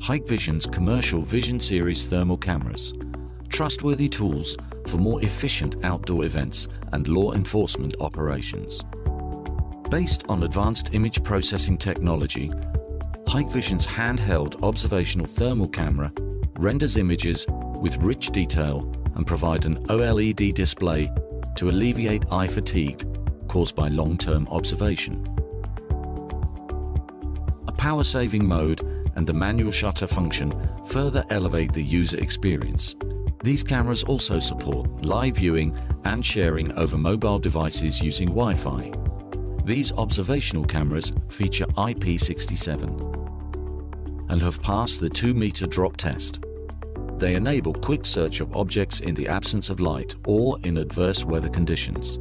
Hikvision's commercial Vision Series thermal cameras, trustworthy tools for more efficient outdoor events and law enforcement operations. Based on advanced image processing technology, Hikvision's handheld observational thermal camera renders images with rich detail and provide an OLED display to alleviate eye fatigue caused by long-term observation. A power-saving mode and the manual shutter function further elevate the user experience. These cameras also support live viewing and sharing over mobile devices using Wi-Fi. These observational cameras feature IP67 and have passed the 2-meter drop test. They enable quick search of objects in the absence of light or in adverse weather conditions.